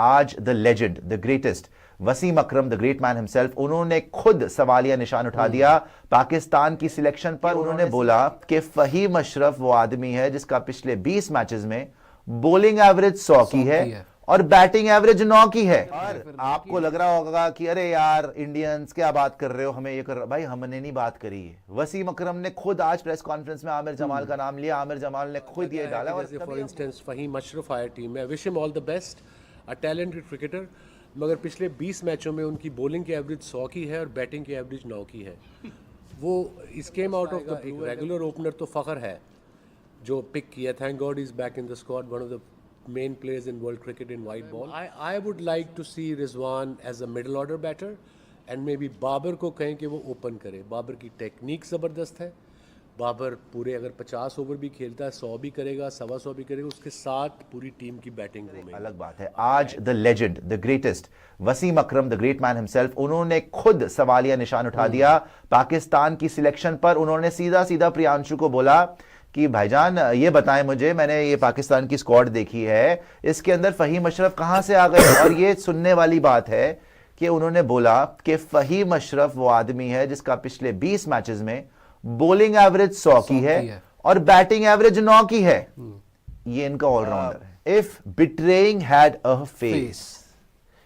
आज the legend, the greatest Wasim Akram, the great man himself, उन्होंने खुद सवालिया निशान उठा दिया पाकिस्तान की सिलेक्शन पर। उन्होंने बोला कि फहीम अशरफ वो आदमी है जिसका पिछले 20 मैचेस में बॉलिंग एवरेज 100 की है और बैटिंग एवरेज 9 की है। और आपको लग रहा होगा कि अरे यार इंडियंस क्या बात कर रहे हो, हमें ये कर रहे हो। भाई हमने नहीं बात करी है, वसीम अकरम ने खुद आज प्रेस कॉन्फ्रेंस में आमिर जमाल का नाम लिया, आमिर जमाल ने खुद ये डाला। और फॉर इंस्टेंस फहीम अशरफ आया टीम में, wish him all the best, a talented cricketer, मगर पिछले 20 मैचों में उनकी बॉलिंग की एवरेज 100 की है और बैटिंग की एवरेज 9 की है। वो इस came out of the regular opener तो फ़ख्र है जो पिक किया। Thank God is back in the squad, one of the main players in world cricket in white ball. I would like to see Rizwan as a middle order batter and maybe Babar को कहें कि वो open करे। बाबर की technique ज़बरदस्त है, बाबर पूरे अगर 50 ओवर भी खेलता है 100 भी करेगा, 125 भी करेगा, उसके साथ पूरी टीम की बैटिंग घूमेगी। अलग बात है। आज the legend, the greatest Wasim Akram, the great man himself, उन्होंने खुद सवालिया निशान उठा दिया पाकिस्तान की सिलेक्शन पर। उन्होंने सीधा सीधा प्रियांशु को बोला कि भाईजान ये बताएं मुझे, मैंने ये पाकिस्तान की स्क्वाड देखी है, इसके अंदर फहीम अशरफ कहां से आ गए। और ये सुनने वाली बात है कि उन्होंने बोला कि फहीम अशरफ वो आदमी है जिसका पिछले 20 मैचेस में बॉलिंग एवरेज 100 की है और बैटिंग एवरेज 9 की है। ये इनका ऑलराउंडर है। If betraying had a face,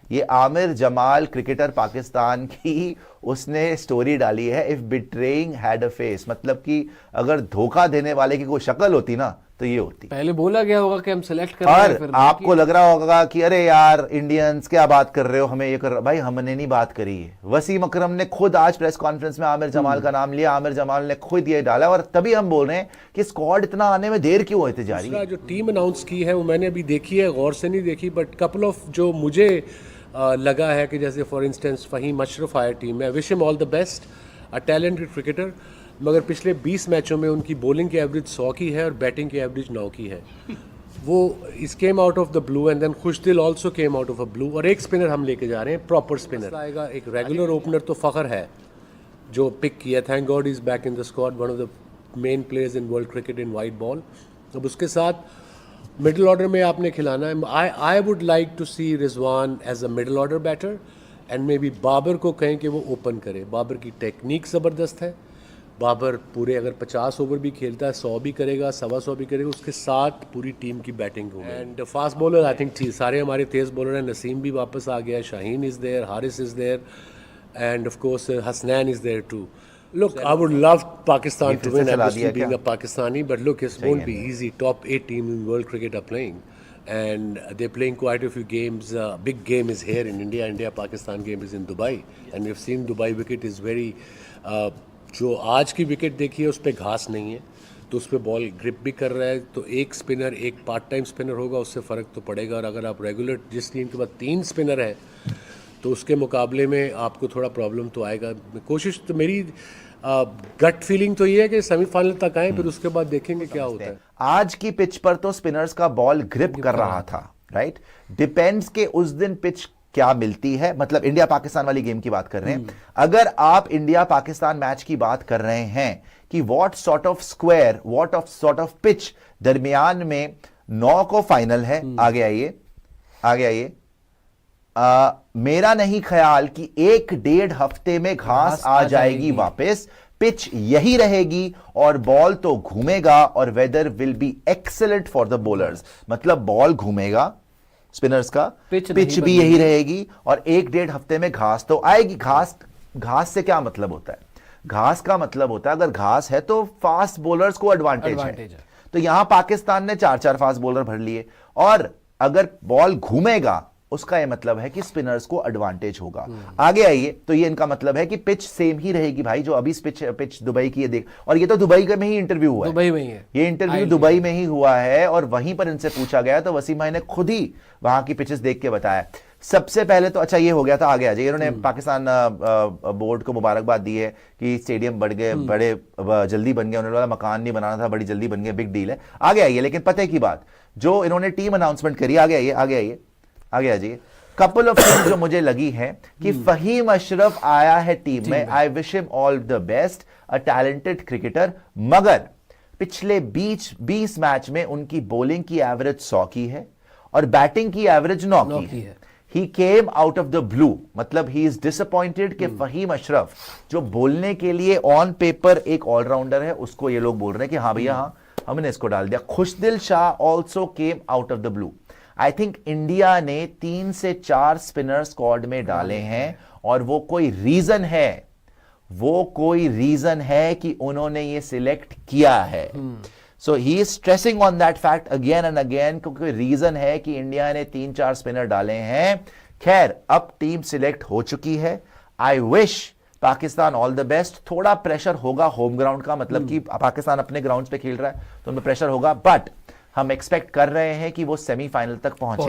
ये आमिर जमाल क्रिकेटर पाकिस्तान की उसने स्टोरी डाली है। If betraying had a face, मतलब कि अगर धोखा देने वाले की कोई शक्ल होती ना तो ये होती। पहले बोला गया होगा कि हम सिलेक्ट कर रहे हैं, फिर आपको लग रहा होगा कि अरे यार इंडियंस क्या बात कर रहे हो, हमें ये कर रहे हो। भाई हमने नहीं बात करी है। वसीम अकरम ने खुद आज प्रेस कॉन्फ्रेंस में आमिर जमाल का नाम लिया, आमिर जमाल ने खुद ये डाला। और तभी हम बोल रहे हैं कि स्क्वाड इतना आने में देर क्यों होती जा रही है। जो टीम अनाउंस की है वो मैंने अभी देखी है, गौर से नहीं देखी, बट कपल ऑफ जो मुझे लगा है कि जैसे फॉर इंस्टेंस फहीम अशरफ आया टीम में, wish him all the best, a talented cricketer, मगर पिछले 20 मैचों में उनकी बॉलिंग की एवरेज 100 की है और बैटिंग की एवरेज 9 की है। वो इस came out of the blue and then Khushdil also came out of a blue. और एक स्पिनर हम लेके जा रहे हैं, प्रॉपर स्पिनर आएगा। एक रेगुलर ओपनर तो फ़ख्र है जो पिक किया। Thank God is back in the squad, one of the main players in world cricket in white ball. अब उसके साथ मिडिल ऑर्डर में आपने खिलाना है। I would like to see Rizwan as a middle order batter and maybe Babar को कहें कि वो ओपन करे। बाबर की टेक्निक ज़बरदस्त है, बाबर पूरे अगर 50 ओवर भी खेलता है 100 भी करेगा, 125 भी करेगा, उसके साथ पूरी टीम की बैटिंग होगी। And fast bowler I think सारे हमारे तेज़ बॉलर हैं। नसीम भी वापस आ गया, Shaheen is there, Haris is there and of course Hasnain is there too. Look, I would love Pakistan to win, obviously being a Pakistani, but look, it won't be easy. Top 8 teams in world cricket are playing, and they're playing quite a few games. Big game is here in India. India-Pakistan game is in Dubai, and we've seen Dubai wicket is very. जो आज की wicket देखी है उस पर घास नहीं है, तो उस पर बॉल ग्रिप भी कर रहा है। तो एक स्पिनर, एक पार्ट टाइम स्पिनर होगा, उससे फ़र्क तो पड़ेगा। और अगर आप रेगुलर जिस टीम के बाद 3 स्पिनर है तो उसके मुकाबले में आपको थोड़ा प्रॉब्लम तो आएगा। कोशिश तो मेरी गट फीलिंग तो ये है कि सेमीफाइनल तक आए, फिर उसके बाद देखेंगे क्या होता है। आज की पिच पर तो स्पिनर्स का बॉल ग्रिप कर रहा था, राइट। डिपेंड्स के उस दिन पिच क्या मिलती है, मतलब इंडिया पाकिस्तान वाली गेम की बात कर रहे हैं। अगर आप इंडिया पाकिस्तान मैच की बात कर रहे हैं कि what sort of square, what of sort of pitch, दरमियान में 9 को फाइनल है। आगे आइए। मेरा नहीं ख्याल कि 1-1.5 हफ्ते में घास आ जाएगी वापस। पिच यही रहेगी और बॉल तो घूमेगा और weather will be excellent for the bowlers. मतलब बॉल घूमेगा, स्पिनर्स का पिच भी यही रहेगी और 1-1.5 हफ्ते में घास तो आएगी। घास से क्या मतलब होता है? घास का मतलब होता है अगर घास है तो फास्ट बॉलर्स को एडवांटेज है। तो यहां पाकिस्तान ने 4-4 फास्ट बॉलर भर लिए और अगर बॉल घूमेगा उसका यह मतलब है कि स्पिनर्स को एडवांटेज होगा। आगे आइए, तो ये इनका मतलब है कि पिच सेम ही रहेगी भाई। जो अभी पिच दुबई की है देख, और ये तो दुबई में ही इंटरव्यू हुआ है, दुबई में ही है ये इंटरव्यू दुबई में ही हुआ है और वहीं पर इनसे पूछा गया तो वसीम भाई ने खुद ही वहां की पिचेस देख के बताया। सबसे पहले तो अच्छा ये हो गया था। आगे आ जाइए, इन्होंने पाकिस्तान बोर्ड को मुबारकबाद दी है कि स्टेडियम बढ़ गए, बड़े जल्दी बन गए। उन्होंने बोला मकान नहीं बनाना था, बड़ी जल्दी बन गया, बिग डील है। आगे आइए, लेकिन पते की बात जो इन्होंने टीम अनाउंसमेंट करी, आगे आ जाइए। कपल ऑफ थिंग्स जो मुझे लगी है कि फहीम अशरफ आया है टीम में, I wish him all the best, a talented cricketer, मगर पिछले 20 मैच में उनकी बॉलिंग की एवरेज 100 की है और बैटिंग की एवरेज 9 की है। He came out of the blue, मतलब ही इज डिसअपॉइंटेड कि फहीम अशरफ जो बोलने के लिए ऑन पेपर एक ऑलराउंडर है, उसको ये लोग बोल रहे हैं कि हाँ भैया हाँ हमने इसको डाल दिया। Khushdil Shah also came out of the blue. I think India ने 3 से 4 स्पिनर स्क्वाड में डाले हैं और वो कोई रीजन है कि उन्होंने ये सिलेक्ट किया है। So he is stressing on that fact again and again, क्योंकि रीजन है कि इंडिया ने 3-4 स्पिनर डाले हैं। खैर अब टीम सिलेक्ट हो चुकी है। I wish Pakistan all the best. थोड़ा प्रेशर होगा होम ग्राउंड का, मतलब कि पाकिस्तान अपने ग्राउंड पे खेल रहा है तो उनमें प्रेशर होगा, बट हम एक्सपेक्ट कर रहे हैं कि वो सेमीफाइनल तक पहुंचे।